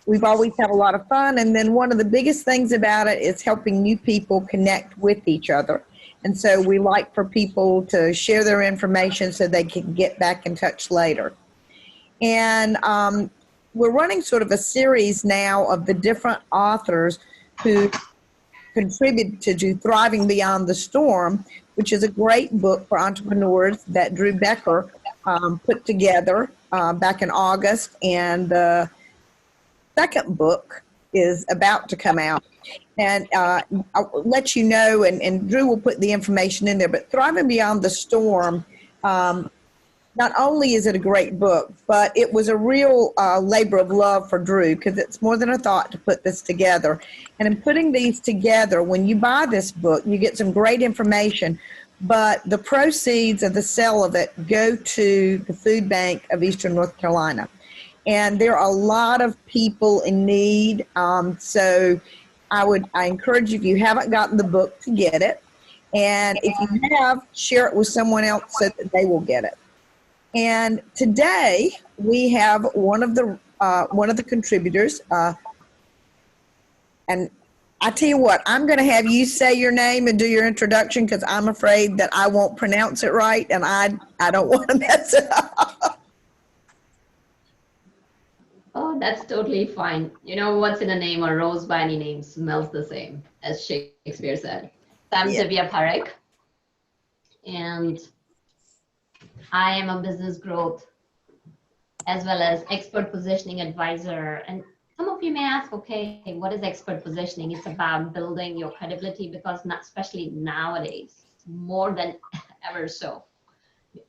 We've always had a lot of fun. And then one of the biggest things about it is helping new people connect with each other. And so we like for people to share their information so they can get back in touch later. And we're running sort of a series now of the different authors who contributed to Thriving Beyond the Storm, which is a great book for entrepreneurs that Drew Becker put together back in August. And the second book is about to come out. And I'll let you know, and Drew will put the information in there, but Thriving Beyond the Storm, not only is it a great book, but it was a real labor of love for Drew, because it's more than a thought to put this together. And in putting these together, when you buy this book, you get some great information, but the proceeds of the sale of it go to the food bank of Eastern North Carolina. And there are a lot of people in need. So I encourage you, if you haven't gotten the book, to get it. And if you have, share it with someone else so that they will get it. And today we have one of the contributors, and I tell you what, I'm going to have you say your name and do your introduction, because I'm afraid that I won't pronounce it right, and I don't want to mess it up. Oh, that's totally fine. You know, what's in a name? A rose by any name smells the same, as Shakespeare said. So I'm Divya Parekh, and I am a business growth as well as expert positioning advisor. And some of you may ask, okay, what is expert positioning? It's about building your credibility, because not, especially nowadays, more than ever so,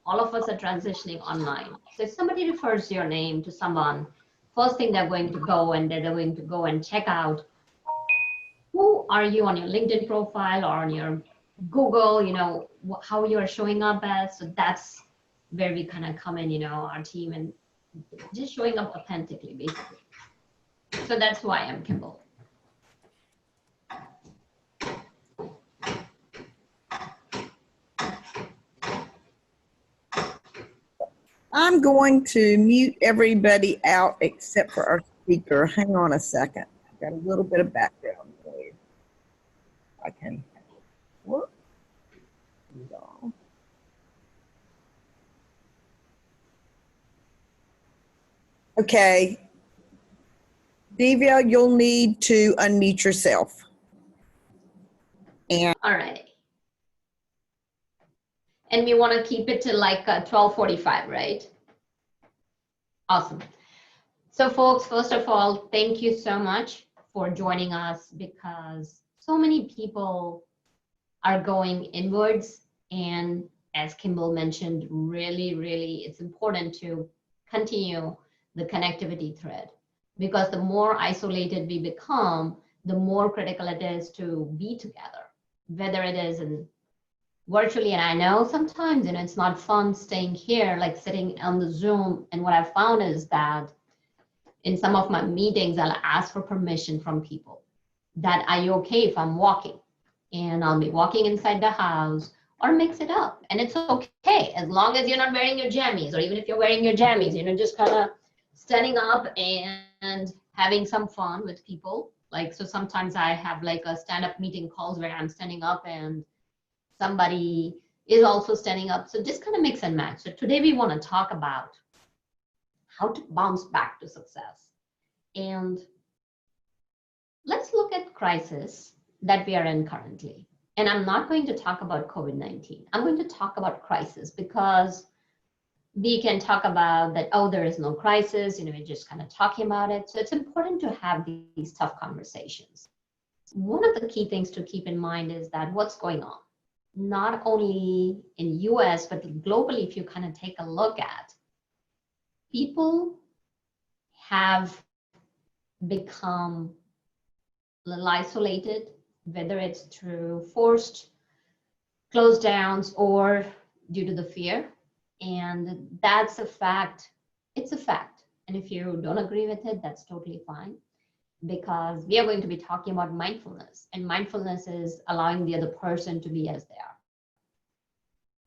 all of us are transitioning online. So if somebody refers your name to someone, first thing they're going to go and check out, who are you on your LinkedIn profile or on your Google, you know, how you're showing up as. So that's where we kind of come in, you know, our team, and just showing up authentically, basically. So that's why I'm Kimball. I'm going to mute everybody out except for our speaker. Hang on a second. I've got a little bit of background noise. I can work. Okay. Divya, you'll need to unmute yourself. And all right. And we want to keep it to like 12:45, right? Awesome. So folks, first of all, thank you so much for joining us, because so many people are going inwards. And as Kimball mentioned, really, it's important to continue the connectivity thread, because the more isolated we become, the more critical it is to be together, whether it is in virtually. And I know sometimes, you know, it's not fun staying here, like sitting on the Zoom. And what I've found is that in some of my meetings, I'll ask for permission from people that, are you okay if I'm walking? And I'll be walking inside the house, or mix it up. And it's okay, as long as you're not wearing your jammies, or even if you're wearing your jammies, you know, just kind of standing up and having some fun with people. Like, so sometimes I have like a stand-up meeting calls where I'm standing up and somebody is also standing up. So just kind of mix and match. So today we want to talk about how to bounce back to success. And let's look at crisis that we are in currently. And I'm not going to talk about COVID-19. I'm going to talk about crisis, because we can talk about that, oh, there is no crisis, you know, we're just kind of talking about it. So it's important to have these tough conversations. One of the key things to keep in mind is that what's going on, not only in US, but globally, if you kind of take a look at, people have become a little isolated, whether it's through forced close downs or due to the fear. And that's a fact. It's a fact. And if you don't agree with it, that's totally fine, because we are going to be talking about mindfulness. And mindfulness is allowing the other person to be as they are.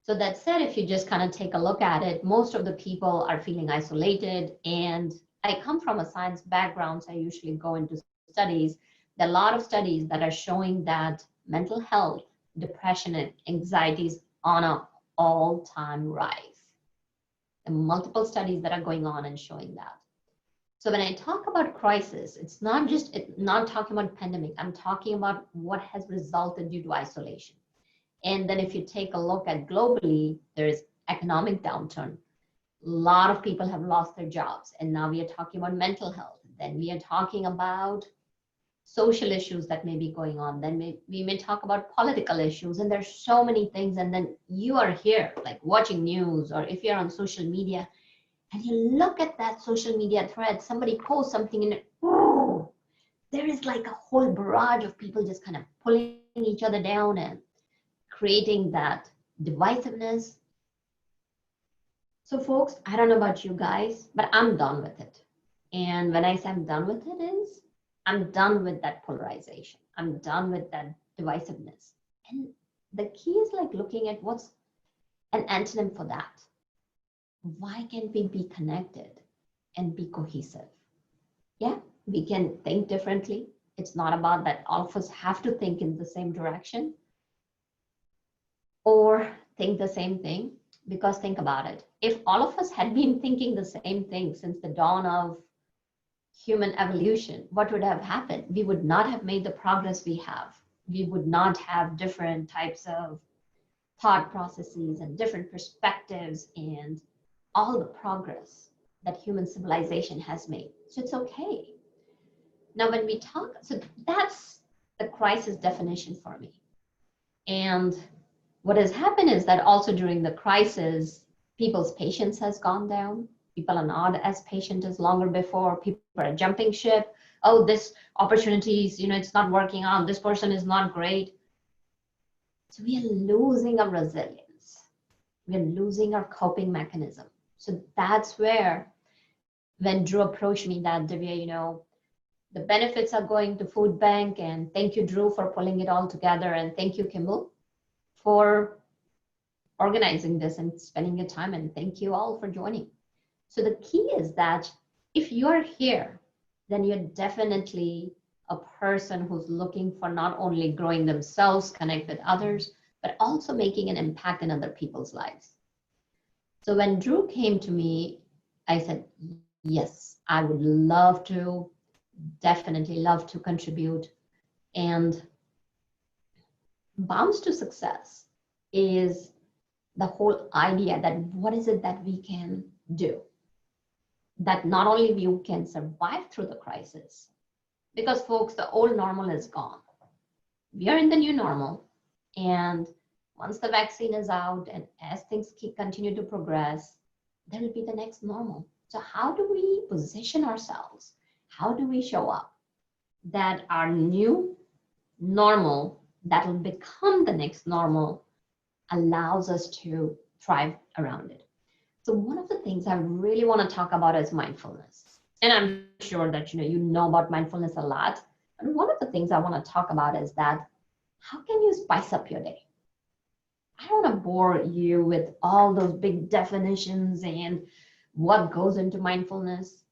So that said, if you just kind of take a look at it, most of the people are feeling isolated. And I come from a science background, so I usually go into studies. There are a lot of studies that are showing that mental health, depression, and anxiety is on an all-time rise. There are multiple studies that are going on and showing that. So when I talk about crisis, it's not talking about pandemic. I'm talking about what has resulted due to isolation. And then if you take a look at globally, there's economic downturn. A lot of people have lost their jobs. And now we are talking about mental health. Then we are talking about social issues that may be going on. Then we may talk about political issues. And there's so many things. And then you are here, like watching news, or if you're on social media, and you look at that social media thread, somebody posts something in it, oh, there is like a whole barrage of people just kind of pulling each other down and creating that divisiveness. So folks, I don't know about you guys, but I'm done with it. And when I say I'm done with it is, I'm done with that polarization. I'm done with that divisiveness. And the key is like looking at what's an antonym for that. Why can't we be connected and be cohesive? Yeah, we can think differently. It's not about that all of us have to think in the same direction or think the same thing, because think about it. If all of us had been thinking the same thing since the dawn of human evolution, what would have happened? We would not have made the progress we have. We would not have different types of thought processes and different perspectives and all the progress that human civilization has made. So it's okay. Now, when we talk, so that's the crisis definition for me. And what has happened is that also during the crisis, people's patience has gone down. People are not as patient as longer before. People are jumping ship. Oh, this opportunities, it's not working out. This person is not great. So we are losing our resilience. We're losing our coping mechanism. So that's where, when Drew approached me that, Divya, the benefits are going to food bank, and thank you, Drew, for pulling it all together. And thank you, Kimball, for organizing this and spending your time. And thank you all for joining. So the key is that if you're here, then you're definitely a person who's looking for not only growing themselves, connect with others, but also making an impact in other people's lives. So when Drew came to me, I said, yes, I would love to, definitely love to contribute. And Bounce to Success is the whole idea that what is it that we can do? That not only we can survive through the crisis, because folks, the old normal is gone. We are in the new normal. And once the vaccine is out and as things continue to progress, there will be the next normal. So how do we position ourselves? How do we show up that our new normal that will become the next normal allows us to thrive around it? So one of the things I really want to talk about is mindfulness. And I'm sure that you know about mindfulness a lot. And one of the things I want to talk about is that how can you spice up your day? I don't want to bore you with all those big definitions and what goes into mindfulness.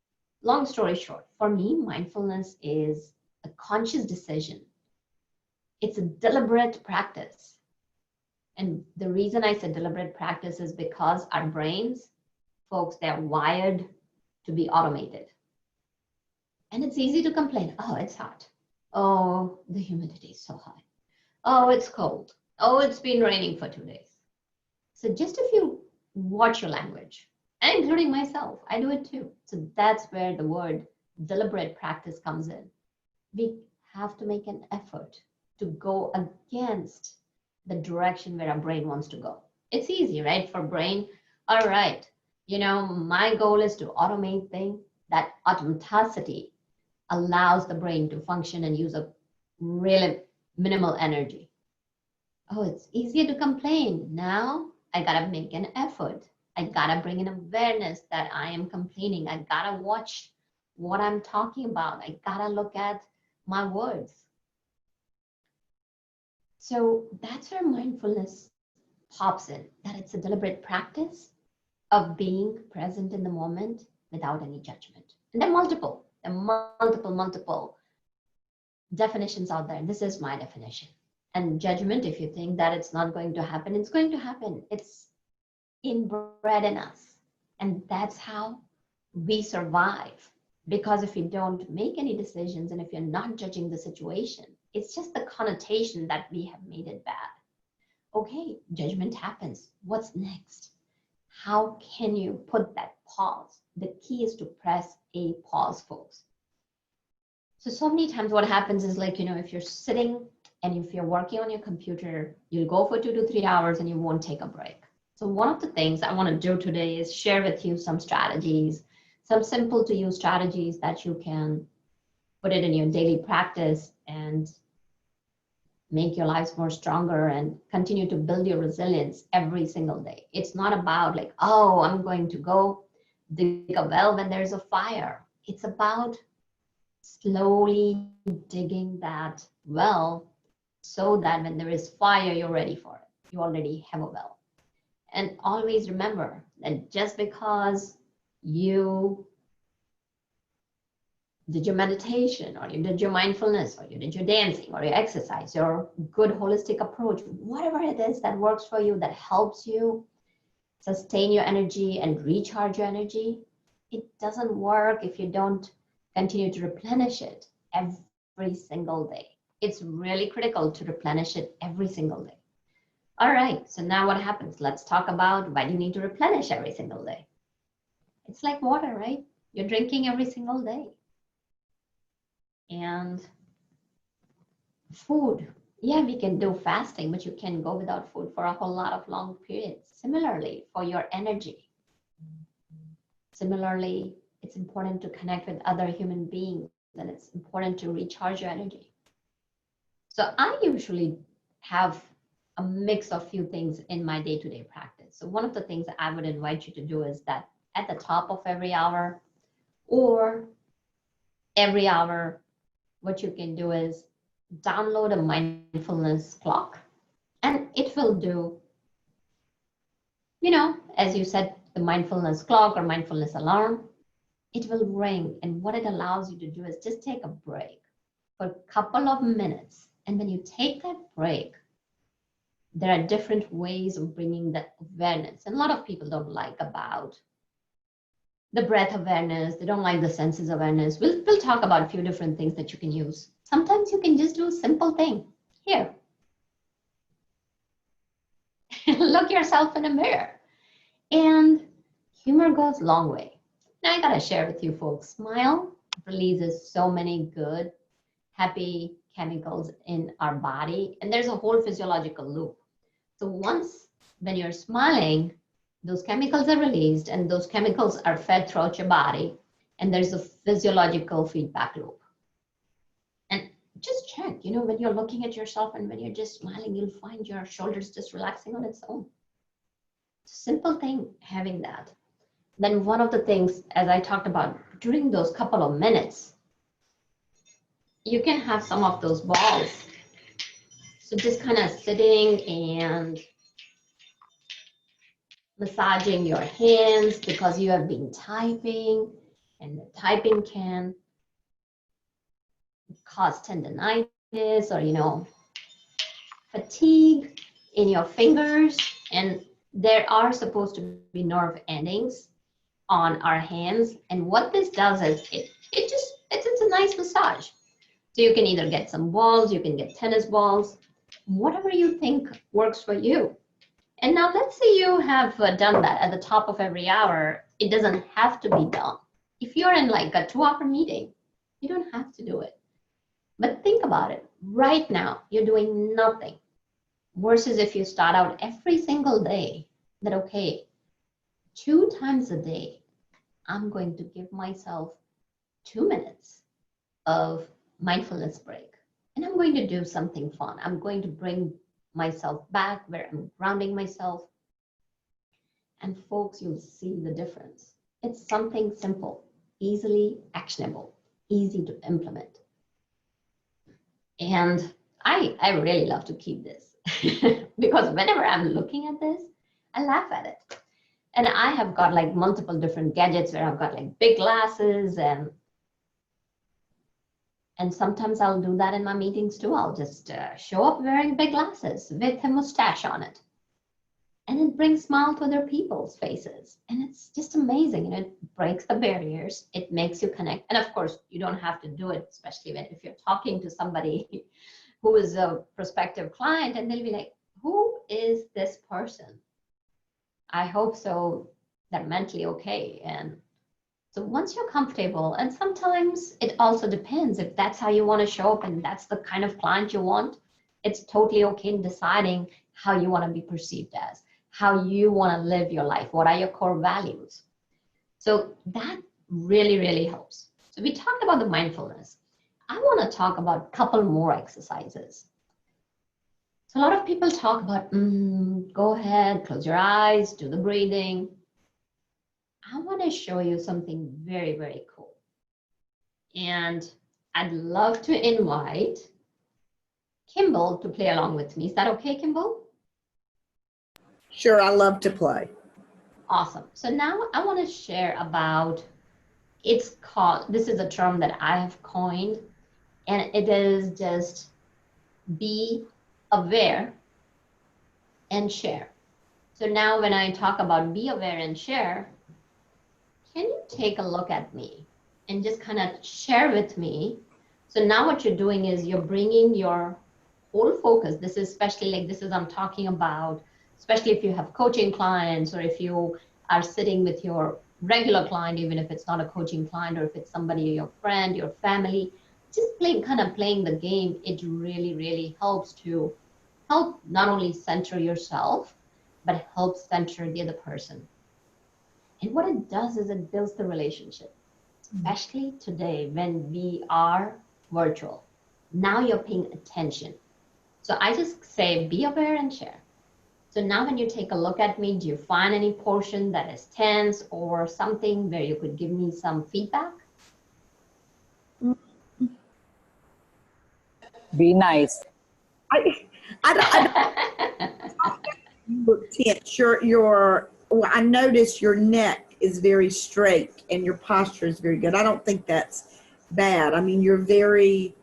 Long story short, for me, mindfulness is a conscious decision. It's a deliberate practice. And the reason I said deliberate practice is because our brains, folks, they're wired to be automated. And it's easy to complain. Oh, it's hot. Oh, the humidity is so high. Oh, it's cold. Oh, it's been raining for 2 days. So just if you watch your language, and including myself, I do it too. So that's where the word deliberate practice comes in. We have to make an effort to go against the direction where our brain wants to go. It's easy, right? For brain, all right, my goal is to automate things. That automaticity allows the brain to function and use a really minimal energy. Oh, it's easier to complain. Now I gotta make an effort. I gotta bring in awareness that I am complaining. I gotta watch what I'm talking about. I gotta look at my words. So that's where mindfulness pops in, that it's a deliberate practice of being present in the moment without any judgment. And there are multiple definitions out there. And this is my definition. And judgment, if you think that it's not going to happen, it's going to happen. It's inbred in us. And that's how we survive. Because if you don't make any decisions and if you're not judging the situation, it's just the connotation that we have made it bad. Okay, judgment happens. What's next? How can you put that pause? The key is to press a pause, folks. So many times what happens is like, if you're sitting and if you're working on your computer, you'll go for 2 to 3 hours and you won't take a break. So one of the things I want to do today is share with you some strategies, some simple to use strategies that you can put it in your daily practice and make your lives more stronger and continue to build your resilience every single day. It's not about like, oh, I'm going to go dig a well when there's a fire. It's about slowly digging that well so that when there is fire, you're ready for it. You already have a well. And always remember that just because you did your meditation or you did your mindfulness or you did your dancing or your exercise, your good holistic approach, whatever it is that works for you, that helps you sustain your energy and recharge your energy, it doesn't work if you don't continue to replenish it every single day. It's really critical to replenish it every single day. All right, so now what happens? Let's talk about why do you need to replenish every single day. It's like water, right? You're drinking every single day. And food, yeah, we can do fasting, but you can go without food for a whole lot of long periods. Similarly, for your energy. Similarly, it's important to connect with other human beings and it's important to recharge your energy. So I usually have a mix of few things in my day-to-day practice. So one of the things that I would invite you to do is that at the top of every hour or every hour, what you can do is download a mindfulness clock and it will do, as you said, the mindfulness clock or mindfulness alarm, it will ring. And what it allows you to do is just take a break for a couple of minutes. And when you take that break, there are different ways of bringing that awareness. And a lot of people don't like about the breath awareness. They don't like the senses awareness. We'll talk about a few different things that you can use. Sometimes you can just do a simple thing. Here. Look yourself in a mirror. And humor goes a long way. Now I gotta share with you folks, smile releases so many good, happy chemicals in our body. And there's a whole physiological loop. So when you're smiling, those chemicals are released and those chemicals are fed throughout your body. And there's a physiological feedback loop. And just check, when you're looking at yourself and when you're just smiling, you'll find your shoulders just relaxing on its own. Simple thing, having that. Then one of the things, as I talked about, during those couple of minutes, you can have some of those balls. So just kind of sitting and massaging your hands because you have been typing, and the typing can cause tendonitis or, fatigue in your fingers. And there are supposed to be nerve endings on our hands. And what this does is it's a nice massage. So you can either get some balls, you can get tennis balls, whatever you think works for you. And now let's say you have done that at the top of every hour. It doesn't have to be done. If you're in like a 2-hour meeting, you don't have to do it. But think about it. Right now, you're doing nothing. Versus if you start out every single day, that okay, 2 times a day, I'm going to give myself 2 minutes of mindfulness break. And I'm going to do something fun. I'm going to bring myself back where I'm grounding myself. And folks, you'll see the difference. It's something simple, easily actionable, easy to implement. And I really love to keep this because whenever I'm looking at this, I laugh at it. And I have got like multiple different gadgets where I've got like big glasses, and sometimes I'll do that in my meetings too. I'll just show up wearing big glasses with a mustache on it. And it brings smile to other people's faces. And it's just amazing. It breaks the barriers. It makes you connect. And of course, you don't have to do it, especially if you're talking to somebody who is a prospective client, and they'll be like, who is this person? I hope so they're mentally okay. And so once you're comfortable, and sometimes it also depends if that's how you want to show up and that's the kind of client you want, it's totally okay in deciding how you want to be perceived as, how you want to live your life, what are your core values. So that really, really helps. So we talked about the mindfulness. I want to talk about a couple more exercises. So a lot of people talk about, go ahead, close your eyes, do the breathing. I want to show you something very, very cool. And I'd love to invite Kimball to play along with me. Is that okay, Kimball? Sure, I love to play. Awesome. So now I want to share about, it's called, this is a term that I have coined, and it is just be aware and share. So now when I talk about be aware and share, can you take a look at me and just kind of share with me? So now what you're doing is you're bringing your whole focus. This is especially like this is I'm talking about, especially if you have coaching clients, or if you are sitting with your regular client, even if it's not a coaching client, or if it's somebody, your friend, your family, just kind of playing the game. It really, really helps to help not only center yourself, but helps center the other person. And what it does is it builds the relationship, especially today when we are virtual. Now you're paying attention. So I just say, be aware and share. So now when you take a look at me, do you find any portion that is tense or something where you could give me some feedback? Be nice. I you look tense. Well, I notice your neck is very straight and your posture is very good. I don't think that's bad. I mean, you're very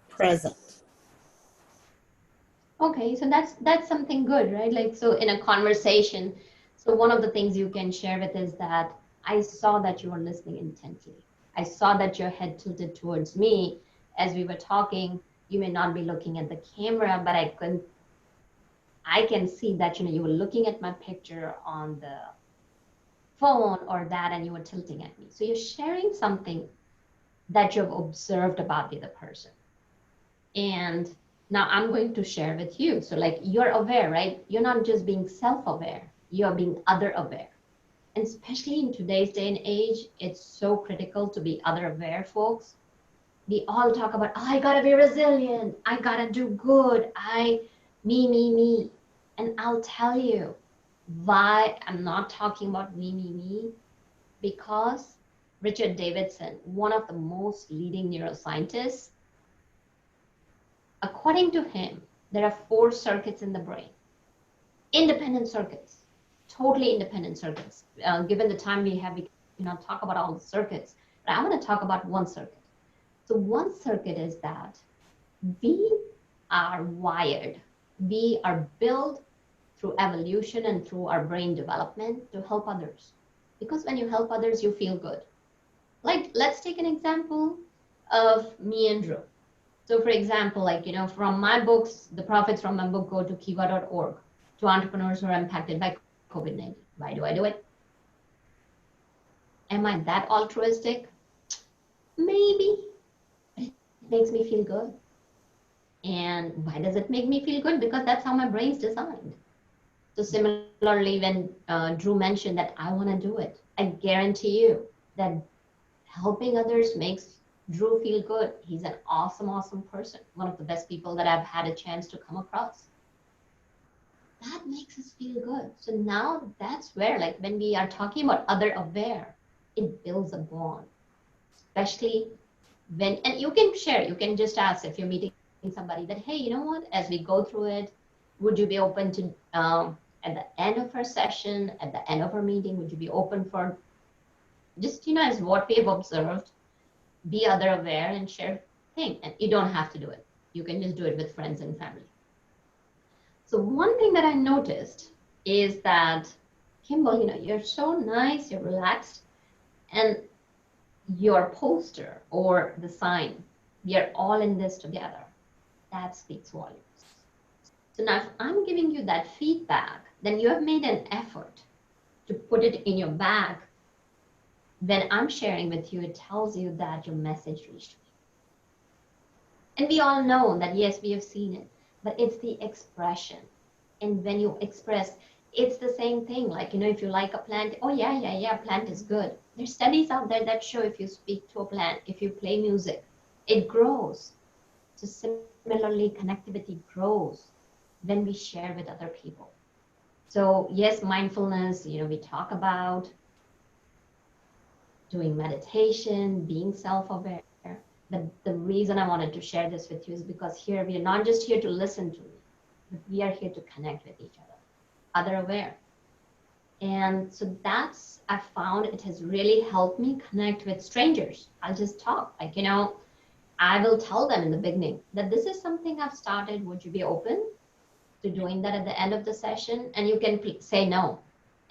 present. Okay, so that's something good, right? Like, so in a conversation, so one of the things you can share with is that I saw that you were listening intently. I saw that your head tilted towards me as we were talking. You may not be looking at the camera, but I can see that, you were looking at my picture on the phone or that, and you were tilting at me. So you're sharing something that you've observed about the other person. And now I'm going to share with you. So like, you're aware, right? You're not just being self-aware, you're being other aware. And especially in today's day and age, it's so critical to be other aware, folks. We all talk about, oh, I gotta be resilient, I gotta do good, me. And I'll tell you why I'm not talking about me, because Richard Davidson, one of the most leading neuroscientists, according to him, there are 4 circuits in the brain. Independent circuits, totally independent circuits. Given the time we have, we cannot talk about all the circuits, but I want to talk about one circuit. So one circuit is that we are wired, we are built through evolution and through our brain development to help others. Because when you help others, you feel good. Like, let's take an example of me and Drew. So for example, like, from my books, the profits from my book go to kiva.org, to entrepreneurs who are impacted by COVID-19. Why do I do it? Am I that altruistic? Maybe. But it makes me feel good. And why does it make me feel good? Because that's how my brain's designed. So similarly, when Drew mentioned that I want to do it, I guarantee you that helping others makes Drew feel good. He's an awesome, awesome person. One of the best people that I've had a chance to come across. That makes us feel good. So now that's where, like, when we are talking about other aware, it builds a bond. Especially when, and you can share, you can just ask if you're meeting somebody that, hey, you know what, as we go through it, would you be open to at the end of our session, at the end of our meeting, would you be open for just, as what we have observed, be other aware and share thing. And you don't have to do it. You can just do it with friends and family. So one thing that I noticed is that, Kimball, you're so nice, you're relaxed, and your poster or the sign, we are all in this together. That speaks volumes. So now if I'm giving you that feedback, then you have made an effort to put it in your bag. When I'm sharing with you, it tells you that your message reached me. And we all know that, yes, we have seen it, but it's the expression. And when you express, it's the same thing. Like, if you like a plant, oh yeah, plant is good. There's studies out there that show if you speak to a plant, if you play music, it grows. So similarly, connectivity grows when we share with other people. So yes, mindfulness, we talk about doing meditation, being self-aware. But the reason I wanted to share this with you is because here we are not just here to listen to me, but we are here to connect with each other aware. And so that's, I found it has really helped me connect with strangers. I'll just talk, like, I will tell them in the beginning that this is something I've started. Would you be open to doing that at the end of the session? And you can say no.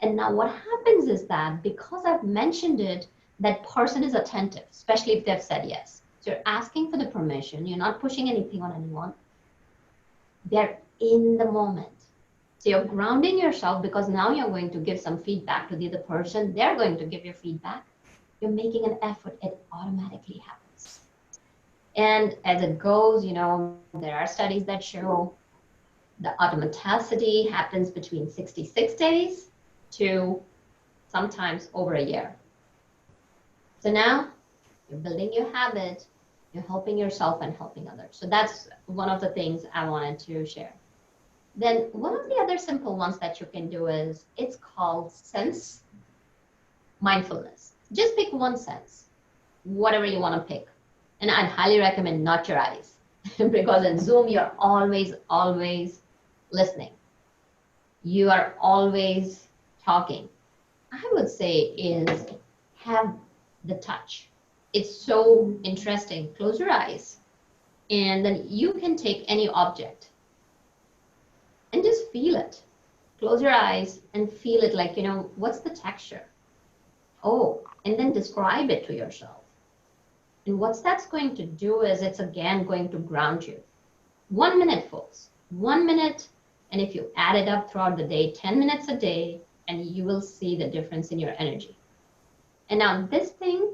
And now what happens is that because I've mentioned it, that person is attentive, especially if they've said yes. So you're asking for the permission. You're not pushing anything on anyone. They're in the moment. So you're grounding yourself because now you're going to give some feedback to the other person. They're going to give you feedback. You're making an effort. It automatically happens. And as it goes, there are studies that show the automaticity happens between 66 days to sometimes over a year. So now you're building your habit, you're helping yourself and helping others. So that's one of the things I wanted to share. Then one of the other simple ones that you can do is, it's called sense mindfulness. Just pick one sense, whatever you want to pick. And I'd highly recommend not your eyes because in Zoom, you're always listening. You are always talking. I would say is have the touch. It's so interesting. Close your eyes and then you can take any object and just feel it. Close your eyes and feel it like, what's the texture? Oh, and then describe it to yourself. And what that's going to do is it's again going to ground you. 1 minute, folks, 1 minute. And if you add it up throughout the day, 10 minutes a day, and you will see the difference in your energy. And now this thing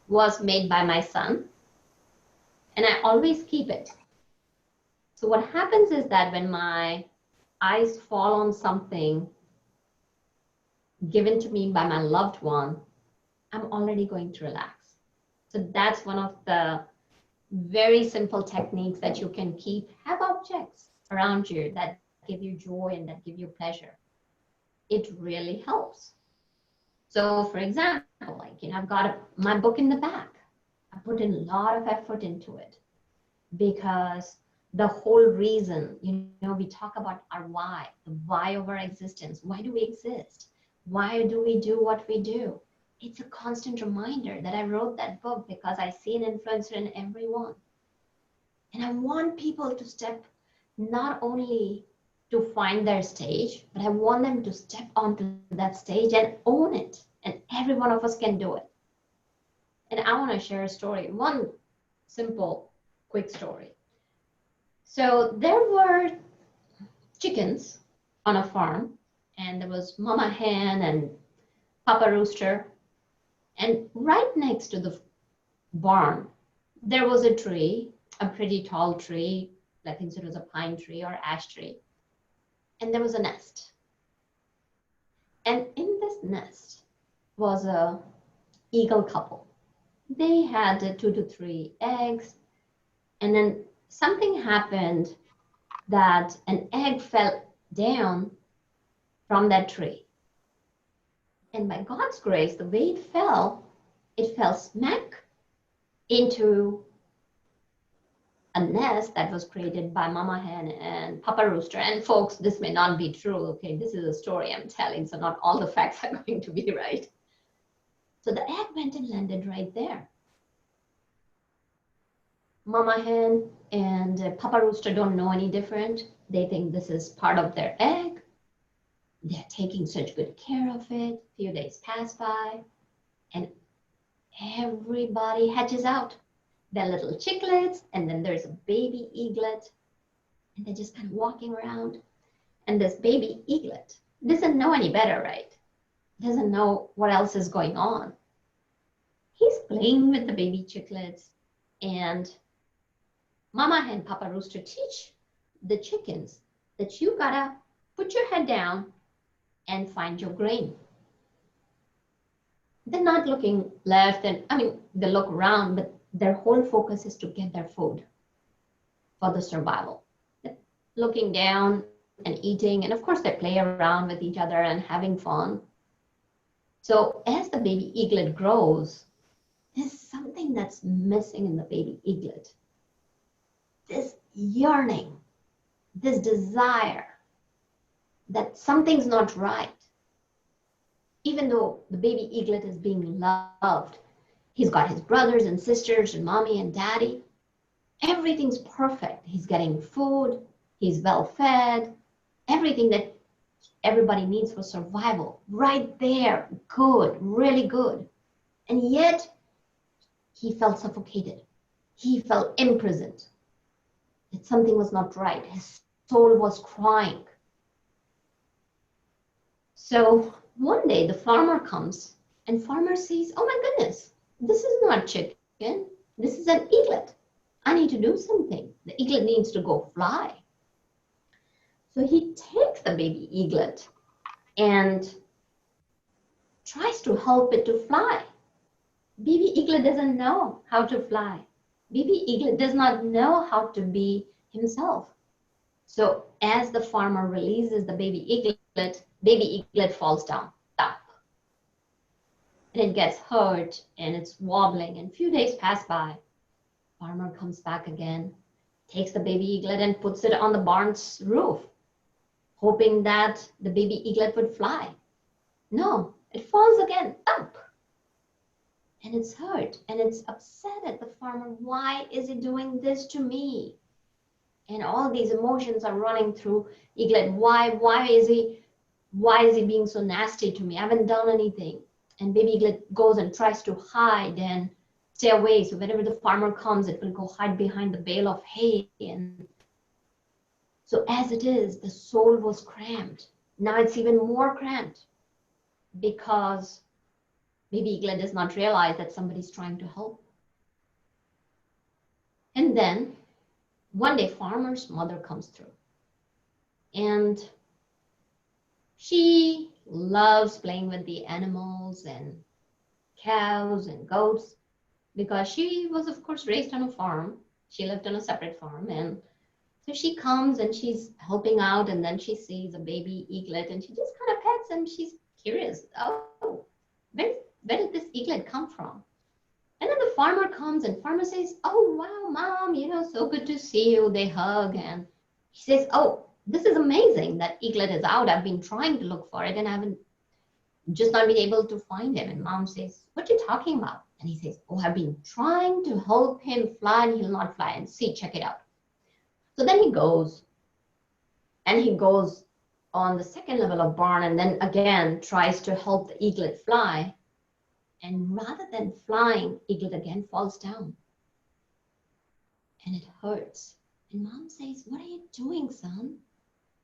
was made by my son, and I always keep it. So what happens is that when my eyes fall on something given to me by my loved one, I'm already going to relax. So that's one of the very simple techniques that you can keep. Have objects around you that give you joy and that give you pleasure. It really helps. So for example, like, I've got my book in the back. I put in a lot of effort into it because the whole reason, we talk about our why, the why of our existence. Why do we exist? Why do we do what we do? It's a constant reminder that I wrote that book because I see an influencer in everyone. And I want people to step not only to find their stage, but I want them to step onto that stage and own it. And every one of us can do it. And I want to share a story, one simple, quick story. So there were chickens on a farm, and there was Mama Hen and Papa Rooster. And right next to the barn, there was a tree, a pretty tall tree, I think it was a pine tree or ash tree. And there was a nest. And in this nest was a eagle couple. They had 2 to 3 eggs. And then something happened that an egg fell down from that tree. And by God's grace, the way it fell smack into a nest that was created by Mama Hen and Papa Rooster. And folks, this may not be true, okay? This is a story I'm telling, so not all the facts are going to be right. So the egg went and landed right there. Mama Hen and Papa Rooster don't know any different. They think this is part of their egg. They're taking such good care of it. A few days pass by, and everybody hatches out. They're little chicklets, and then there's a baby eaglet, and they're just kind of walking around. And this baby eaglet doesn't know any better, right? Doesn't know what else is going on. He's playing with the baby chicklets, and Mama Hen, Papa Rooster teach the chickens that you gotta put your head down and find your grain. They're not looking left, and they look around, but their whole focus is to get their food for the survival. They're looking down and eating, and of course they play around with each other and having fun. So as the baby eaglet grows, there's something that's missing in the baby eaglet. This yearning, this desire that something's not right. Even though the baby eaglet is being loved, he's got his brothers and sisters and mommy and daddy. Everything's perfect. He's getting food, he's well fed, everything that everybody needs for survival. Right there, good, really good. And yet, he felt suffocated. He felt imprisoned. That something was not right. His soul was crying. So one day the farmer comes, and farmer says, oh my goodness, this is not chicken, this is an eaglet. I need to do something. The eaglet needs to go fly. So he takes the baby eaglet and tries to help it to fly. Baby eaglet doesn't know how to fly. Baby eaglet does not know how to be himself. So as the farmer releases the baby eaglet falls down. Thump. And it gets hurt and it's wobbling, and a few days pass by. Farmer comes back again, takes the baby eaglet and puts it on the barn's roof, hoping that the baby eaglet would fly. No, it falls again. Thump. And it's hurt and it's upset at the farmer. Why is he doing this to me? And all these emotions are running through eaglet. Why is he being so nasty to me? I haven't done anything. And baby eaglet goes and tries to hide and stay away. So whenever the farmer comes, it will go hide behind the bale of hay. And so as it is, the soul was cramped. Now it's even more cramped because baby eaglet does not realize that somebody's trying to help. And then one day farmer's mother comes through, and she loves playing with the animals and cows and goats because she was of course raised on a farm. She lived on a separate farm, and so she comes and she's helping out, and then she sees a baby eaglet and she just kind of pets, and she's curious, oh, where did this eaglet come from? And then the farmer comes, and farmer says, oh, wow, mom, so good to see you. They hug, and he says, oh, this is amazing. That eaglet is out. I've been trying to look for it, and I haven't just not been able to find him. And mom says, what are you talking about? And he says, oh, I've been trying to help him fly, and he'll not fly. And see, check it out. So then he goes on the second level of barn, and then again tries to help the eaglet fly. And rather than flying, eaglet again falls down. And it hurts. And mom says, what are you doing, son?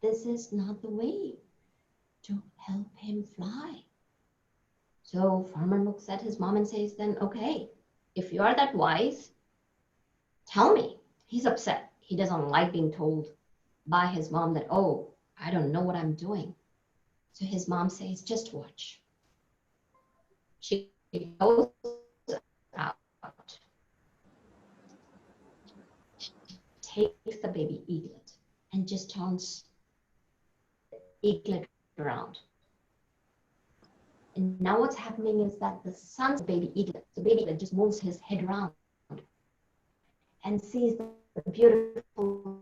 This is not the way to help him fly. So farmer looks at his mom and says, then, okay, if you are that wise, tell me. He's upset. He doesn't like being told by his mom that, oh, I don't know what I'm doing. So his mom says, just watch. She goes out, takes the baby eaglet and just turns the eaglet around. And now what's happening is that the son's baby eaglet, the baby eaglet just moves his head around and sees the beautiful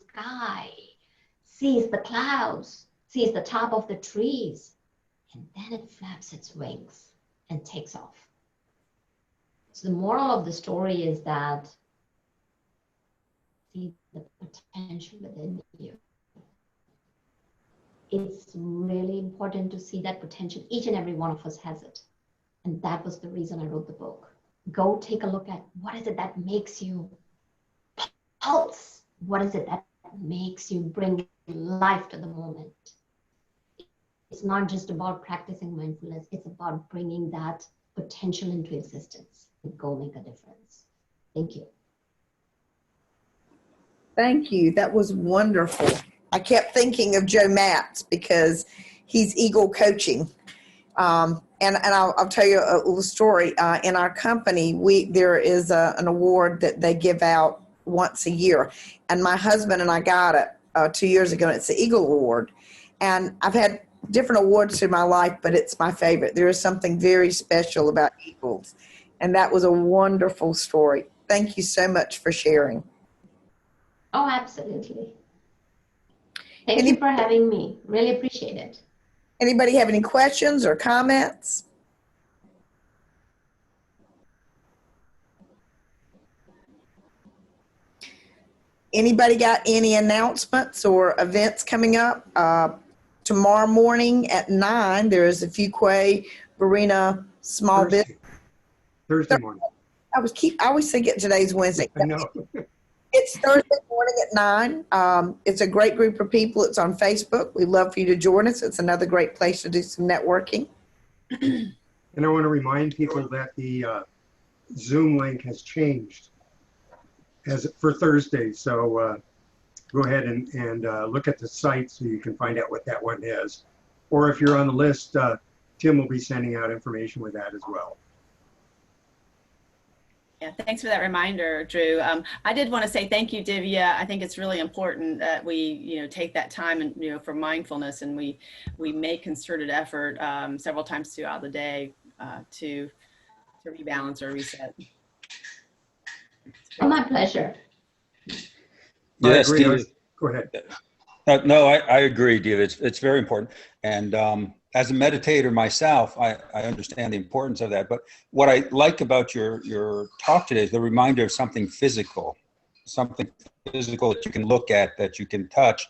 sky, sees the clouds, sees the top of the trees, and then it flaps its wings and takes off. So the moral of the story is that see the potential within you. It's really important to see that potential. Each and every one of us has it. And that was the reason I wrote the book. Go take a look at what is it that makes you pulse? What is it that makes you bring life to the moment? It's not just about practicing mindfulness. It's about bringing that potential into existence and go make a difference. Thank you. Thank you. That was wonderful. I kept thinking of Joe Matz because he's Eagle Coaching. And I'll tell you a little story. In our company, there is an award that they give out once a year. And my husband and I got it 2 years ago. And it's the Eagle Award. And I've had different awards through my life, but it's my favorite. There is something very special about eagles. And that was a wonderful story. Thank you so much for sharing. Oh, absolutely. Thank you for having me. Really appreciate it. Anybody have any questions or comments? Anybody got any announcements or events coming up? Tomorrow morning at 9, there is a Fuquay Verena Small Business. Thursday morning. I always think today's Wednesday. I know. It's Thursday morning at 9. It's a great group of people. It's on Facebook. We'd love for you to join us. It's another great place to do some networking. And I want to remind people that the Zoom link has changed for Thursday. So go ahead and look at the site so you can find out what that one is. Or if you're on the list, Tim will be sending out information with that as well. Yeah, thanks for that reminder, Drew. I did want to say thank you, Divya. I think it's really important that we, take that time and, for mindfulness, and we make concerted effort several times throughout the day to rebalance or reset. Oh, my pleasure. Yes, go ahead. No, I agree, Divya. It's very important. And as a meditator myself, I understand the importance of that. But what I like about your talk today is the reminder of something physical that you can look at, that you can touch,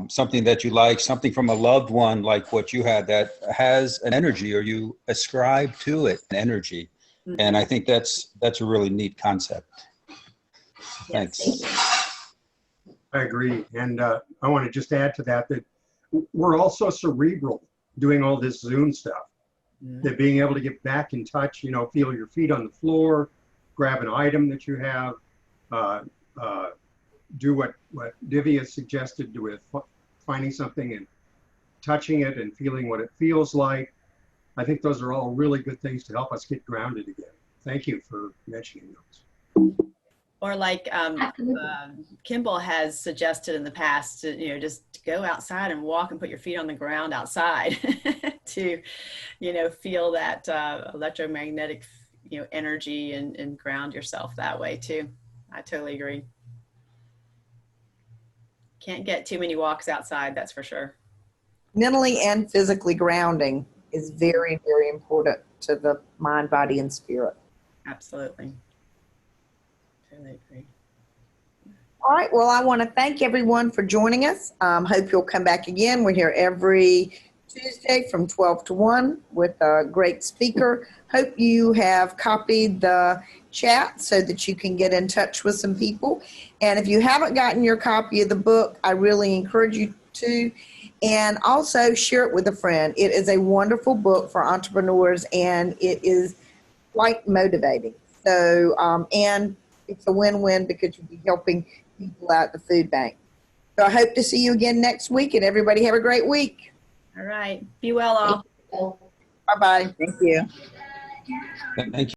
something that you like, something from a loved one like what you had that has an energy, or you ascribe to it an energy. Mm-hmm. And I think that's a really neat concept. Thanks. I agree. And I want to just add to that we're also cerebral doing all this Zoom stuff. Mm-hmm. That being able to get back in touch, feel your feet on the floor, grab an item that you have, do what Divya suggested with finding something and touching it and feeling what it feels like. I think those are all really good things to help us get grounded again. Thank you for mentioning those. Or like Kimball has suggested in the past, to, just go outside and walk and put your feet on the ground outside to, feel that electromagnetic, energy and ground yourself that way too. I totally agree. Can't get too many walks outside, that's for sure. Mentally and physically grounding is very, very important to the mind, body, and spirit. Absolutely. Totally agree. All right. Well, I want to thank everyone for joining us. Hope you'll come back again. We're here every Tuesday from 12 to 1 with a great speaker. Hope you have copied the chat so that you can get in touch with some people. And if you haven't gotten your copy of the book, I really encourage you to. And also share it with a friend. It is a wonderful book for entrepreneurs, and it is quite motivating. So, and it's a win-win because you'll be helping people out at the food bank. So I hope to see you again next week, and everybody have a great week. All right. Be well all. Bye-bye. Thank you. Thank you.